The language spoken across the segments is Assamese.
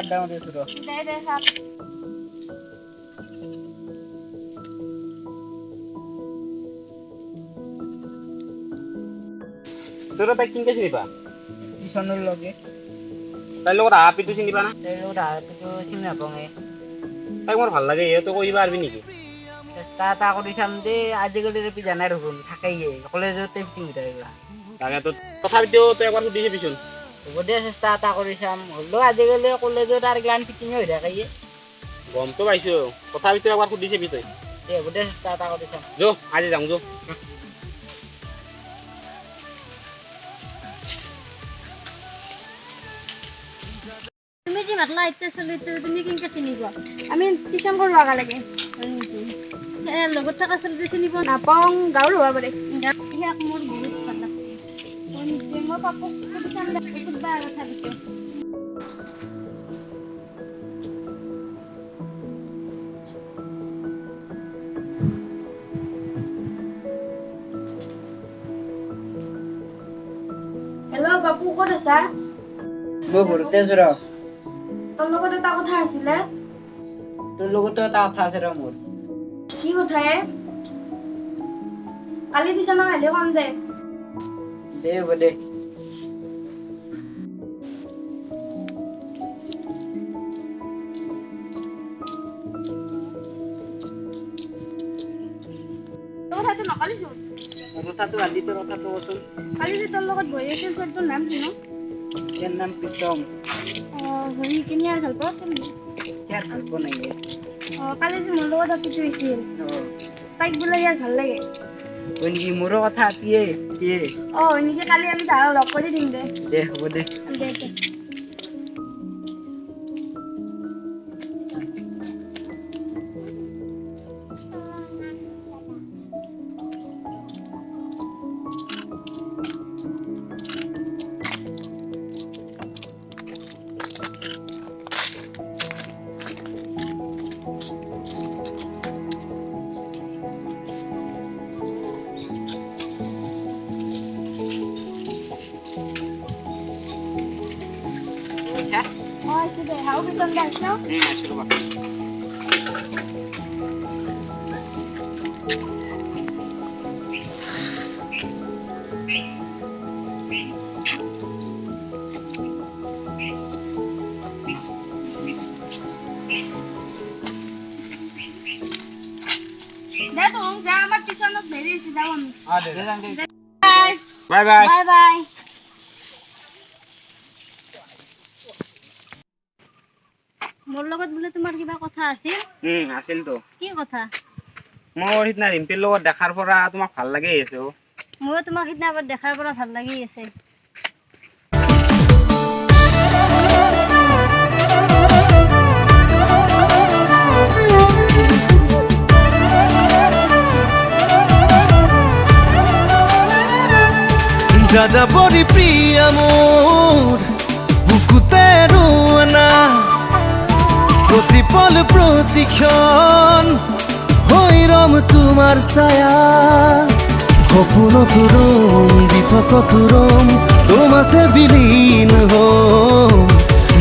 আড্ডা মাৰি আছো ৰ দে চাপ তোৰ তাই কিনকে চিনি পা টিউচনৰ লগে তাইৰ লগত আপিটো চিনি পা না তাইৰ লগত আহাটোতো চিনি নাপাওঁ তাইক মোৰ ভাল লাগে তই কৰিব পাৰিবি নেকি চেষ্টা এটা কৰি চাম দেই আজিকালি ৰেপি জানাই দেখোন থাকেই কলেজতে ফিটিং হৈ থাকে তাকে তোৰ তথাপিতো তই একবাৰ সুধি চাবিচোন হ'ব দে চেষ্টা এটা কৰি চাম হ'লেও আজিকালি কলেজত আৰু গ্লান ফিটিঙে হৈ থাকে গমটো পাইছো তথাপিতো একবাৰ সুধি চাবি তই দে হ'ব দে চেষ্টা এটা কৰি চাম যো আজি যাওঁ যো তুমি যে মাতলা এতিয়া চলিতো তুমি কেনেকে চিনি পোৱা আমি টিউচন কৰিব আগা লাগে লগত থকা চলিটো চিনি পোৱা নাপাওঁ গাঁৱৰ হ'ব পাৰে ইয়াক মোৰ বহুত ভাল লাগে মই পাপক চাম সুধবা কথা দিছোঁ হেল্ল' বাপু ক'ত আছা মই ঘৰতে আছো ৰ তোৰ লগত এটা কথা আছিলে তোৰ লগতো এটা কথা আছে ৰ মোৰ কি কথা কালি টিউচনত আহিলে কম দে দে হ'ব দে তোৰ কথাটো নকলিছো কথাটো আজি তোৰ কথাটো কচোন কালি যে তোৰ লগত বহি আছিল তোৰ নাম কিনো ইয়াৰ নাম প্ৰীতম ঘূৰি কিনি আৰু ভাল পাওঁ তুমি ইয়াৰ ভাল পোৱা নাই কালি যে মোৰ লগত অপিটো হৈছিল তাইক বোলে ইয়াৰ ভাল লাগে নেকি মোৰো কথা আতিয়ে এনেকে কালি আমি তাহাক লগ কৰি দিম দে দে হ'ব দে দে দে আছো দে হাও বেতন দে আছো আছো ৰ'বা দে তো যা আমাৰ টিউশনত দেৰি হইছে যাও আমি বাই বাই বাই বাই মোৰ লগত বোলে তোমাৰ কিবা কথা আছিল আছিল তো কি কথা মোৰ সিদিনা ৰিম্পিৰ লগত দেখাৰ পৰা তোমাক ভাল লাগি আছে মই তোমাক সিদিনা এবাৰ দেখাৰ পৰা ভাল লাগি আছে যা বড়ি প্রিয়া মোর বুকুতে রোনা প্রতিপল প্রতিক্ষণ হৈরম তোমার ছায়া সপোন তুরম দিথক তুরম তোমাতে বিলীন হম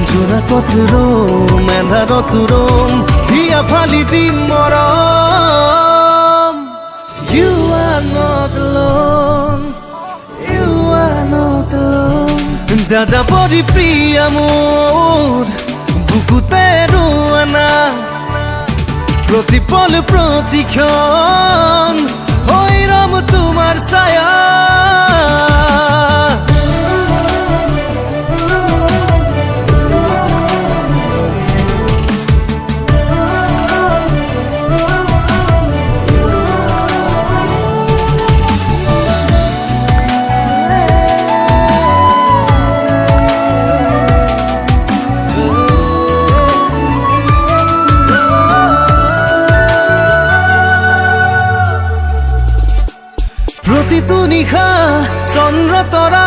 জোনা কতুরম এন্ধার তুরম দিয়া ফালি দিম মরম You are not alone যা বড়ি প্রিয়া মোর বুকুতে রোনা প্রতিপল প্রতিক্ষণ হৈরম তোমার ছায়া প্রতিটো নিশা চন্দ্ৰ তৰা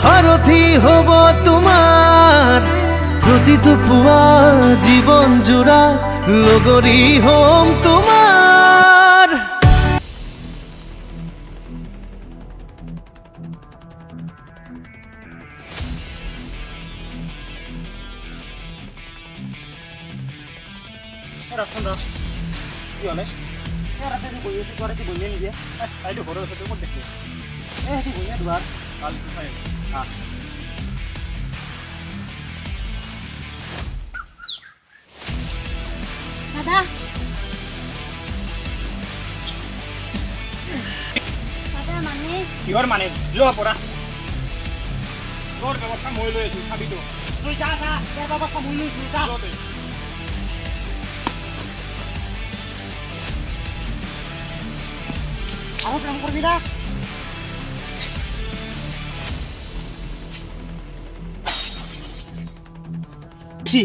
সাৰথি হব তোমাৰ প্ৰতিটো পুৱা জীৱন জোৰা লগৰী হম তোমাৰ ৰচোন ৰ কি হ'লে ৰাতি বহি আছো ৰাতি বহিয়ে নিদিয়ে তাইতো ঘৰৰ ওচৰতে ক'ত দেখি সেইটো বহিয়ে দুৱাৰ ভাল চাই হা দাদা দাদা মানে কিহৰ মানে লোৱা পৰা তোৰ ব্যৱস্থা মই লৈ আছো চাবিটো তুই যা যা তোৰ ব্যৱস্থা মই লৈছো যা আৰু কাম কৰিবি না কি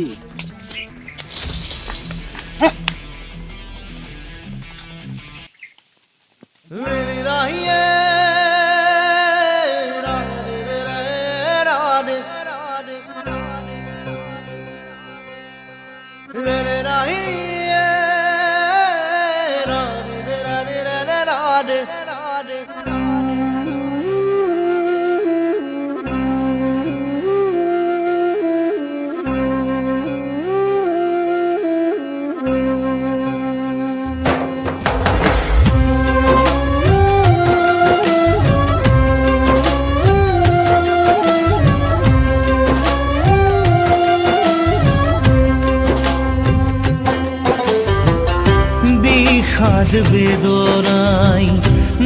বিষাদ বেদনাই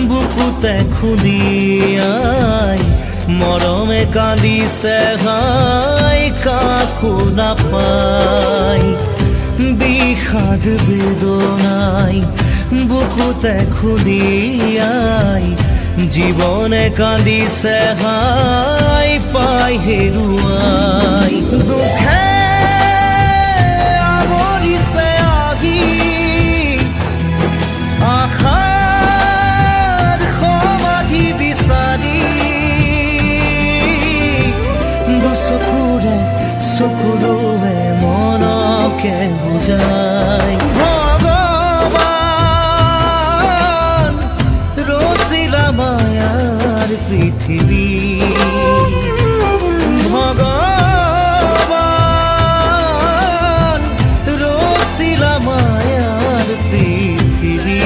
বুকুতে খুলিয়াই মৰমে কান্দিছে হাই কাকো নাপাই বিষাদ বেদনাই বুকুতে খুলিয়াই জীৱনে কান্দিছে হাই পাই হেৰুৱাই দুখে আৱৰিছে আহি আশাৰ সমাধি বিচাৰি দুচকুৰে চকুলোৱে মনকে বুজাই ভগৱান ৰচিলা মায়াৰ পৃথিৱী ভগৱান ৰচিলা মায়াৰ পৃথিৱী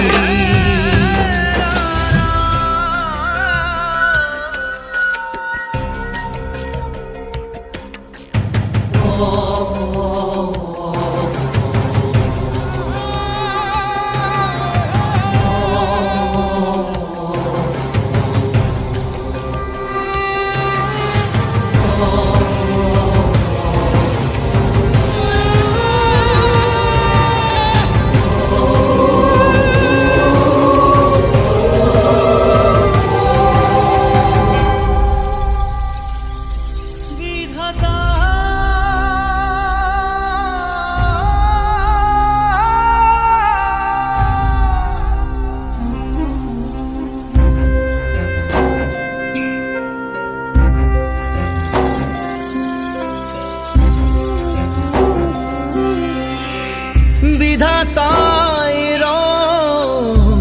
বিধাতাই ৰং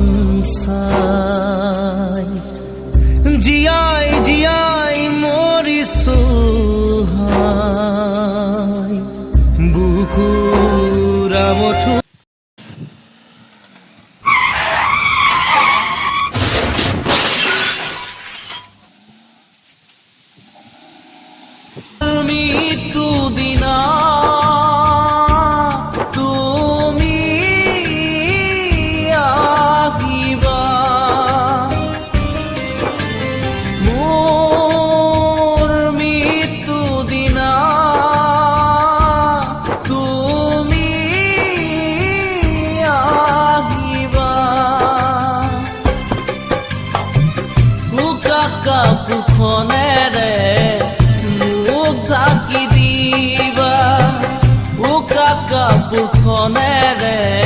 চাই জীয়াই জীয়াই মৰিছো হাই বুকুৰা মঠু মৃত্যু দিনা কাপুখনেৰে মোক ঢাকি দিবা উকা কাপুখনেৰে